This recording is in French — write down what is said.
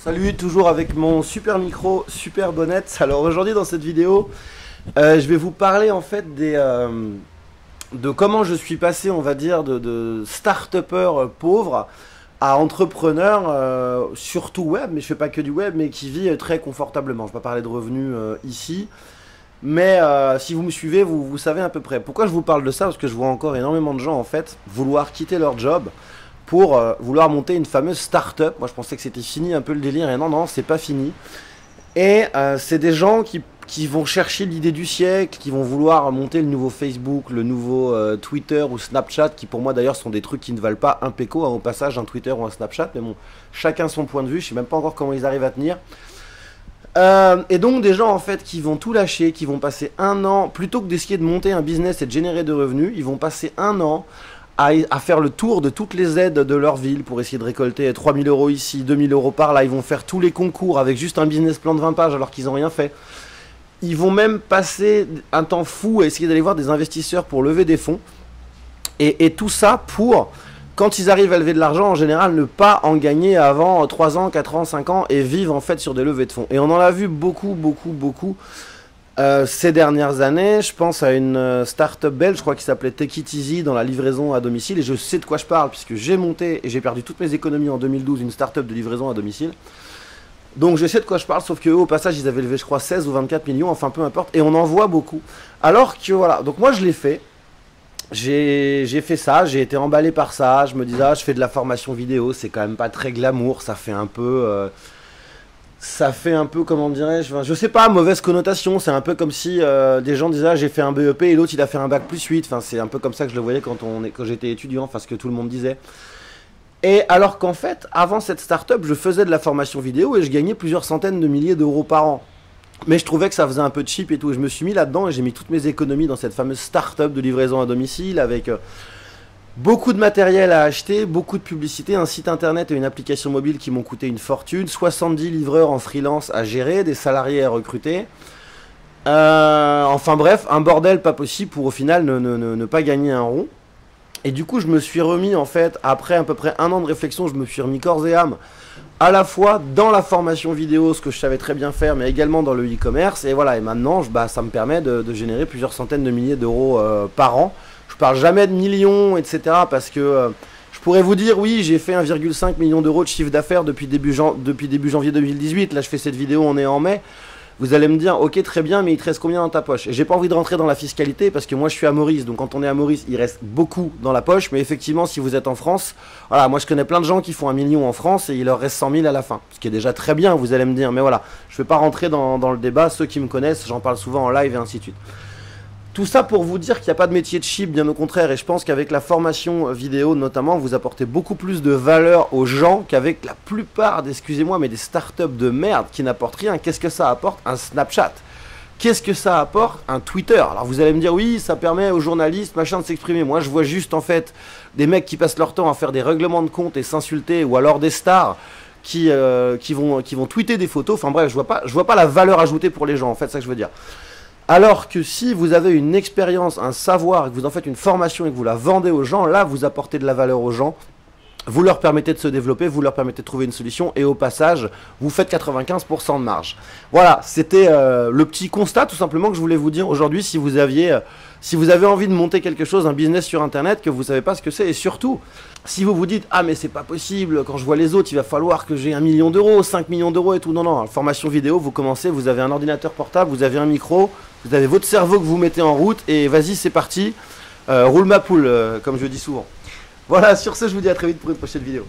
Salut, toujours avec mon super micro, super bonnette. Alors aujourd'hui dans cette vidéo, je vais vous parler en fait de comment je suis passé, on va dire, de start-upper pauvre à entrepreneur, surtout web, mais je fais pas que du web, mais qui vit très confortablement. Je vais pas parler de revenus ici, mais si vous me suivez, vous savez à peu près. Pourquoi je vous parle de ça? Parce que je vois encore énormément de gens en fait vouloir quitter leur job pour vouloir monter une fameuse start-up. Moi je pensais que c'était fini un peu le délire, et non, c'est pas fini. Et c'est des gens qui vont chercher l'idée du siècle, qui vont vouloir monter le nouveau Facebook, le nouveau Twitter ou Snapchat, qui pour moi d'ailleurs sont des trucs qui ne valent pas un péco, hein, au passage un Twitter ou un Snapchat, mais bon, chacun son point de vue, je sais même pas encore comment ils arrivent à tenir. Et donc des gens en fait qui vont tout lâcher, qui vont passer un an, plutôt que d'essayer de monter un business et de générer de revenus, ils vont passer un an à faire le tour de toutes les aides de leur ville pour essayer de récolter 3000 € ici, 2000 € par là. Ils vont faire tous les concours avec juste un business plan de 20 pages alors qu'ils n'ont rien fait. Ils vont même passer un temps fou à essayer d'aller voir des investisseurs pour lever des fonds. Et tout ça pour, quand ils arrivent à lever de l'argent, en général, ne pas en gagner avant 3 ans, 4 ans, 5 ans et vivre en fait sur des levées de fonds. Et on en a vu beaucoup ces dernières années. Je pense à une start-up belge, je crois, qui s'appelait Take It Easy dans la livraison à domicile. Et je sais de quoi je parle puisque j'ai monté et j'ai perdu toutes mes économies en 2012 une start-up de livraison à domicile. Donc je sais de quoi je parle, sauf qu'eux au passage ils avaient levé je crois 16 ou 24 millions, enfin peu importe. Et on en voit beaucoup. Alors que voilà, donc moi je l'ai fait. J'ai fait ça, j'ai été emballé par ça. Je me disais, ah, je fais de la formation vidéo, c'est quand même pas très glamour, ça fait un peu... comment dirais-je, enfin, je sais pas, mauvaise connotation. C'est un peu comme si des gens disaient, ah, j'ai fait un BEP et l'autre il a fait un bac+8. Enfin, c'est un peu comme ça que je le voyais quand j'étais étudiant, enfin ce que tout le monde disait. Et alors qu'en fait, avant cette start-up, je faisais de la formation vidéo et je gagnais plusieurs centaines de milliers d'euros par an. Mais je trouvais que ça faisait un peu cheap et tout. Et je me suis mis là-dedans et j'ai mis toutes mes économies dans cette fameuse start-up de livraison à domicile avec beaucoup de matériel à acheter, beaucoup de publicité, un site internet et une application mobile qui m'ont coûté une fortune, 70 livreurs en freelance à gérer, des salariés à recruter. Enfin bref, un bordel pas possible pour au final ne pas gagner un rond. Et du coup je me suis remis en fait, après à peu près un an de réflexion, je me suis remis corps et âme à la fois dans la formation vidéo, ce que je savais très bien faire, mais également dans le e-commerce. Et voilà, et maintenant ça me permet de générer plusieurs centaines de milliers d'euros par an. Je parle jamais de millions, etc. parce que je pourrais vous dire, oui, j'ai fait 1,5 million d'euros de chiffre d'affaires depuis début janvier 2018. Là, je fais cette vidéo, on est en mai. Vous allez me dire, ok, très bien, mais il te reste combien dans ta poche? Et j'ai pas envie de rentrer dans la fiscalité parce que moi, je suis à Maurice. Donc, quand on est à Maurice, il reste beaucoup dans la poche. Mais effectivement, si vous êtes en France, voilà, moi, je connais plein de gens qui font 1 million en France et il leur reste 100 000 à la fin. Ce qui est déjà très bien, vous allez me dire. Mais voilà, je vais pas rentrer dans le débat. Ceux qui me connaissent, j'en parle souvent en live et ainsi de suite. Tout ça pour vous dire qu'il n'y a pas de métier de cheap, bien au contraire, et je pense qu'avec la formation vidéo notamment, vous apportez beaucoup plus de valeur aux gens qu'avec la plupart, excusez-moi, mais des startups de merde qui n'apportent rien. Qu'est-ce que ça apporte? Un Snapchat. Qu'est-ce que ça apporte? Un Twitter. Alors vous allez me dire, oui, ça permet aux journalistes, machin, de s'exprimer. Moi, je vois juste en fait des mecs qui passent leur temps à faire des règlements de compte et s'insulter, ou alors des stars qui vont tweeter des photos. Enfin bref, je vois pas la valeur ajoutée pour les gens, en fait, c'est ça que je veux dire. Alors que si vous avez une expérience, un savoir, et que vous en faites une formation et que vous la vendez aux gens, là vous apportez de la valeur aux gens, vous leur permettez de se développer, vous leur permettez de trouver une solution et au passage, vous faites 95% de marge. Voilà, c'était le petit constat tout simplement que je voulais vous dire aujourd'hui si vous avez envie de monter quelque chose, un business sur internet, que vous ne savez pas ce que c'est et surtout, si vous vous dites « Ah mais c'est pas possible, quand je vois les autres, il va falloir que j'ai 1 million d'euros, 5 millions d'euros et tout. » Non, formation vidéo, vous commencez, vous avez un ordinateur portable, vous avez un micro, vous avez votre cerveau que vous mettez en route et vas-y c'est parti, roule ma poule comme je dis souvent. Voilà, sur ce je vous dis à très vite pour une prochaine vidéo.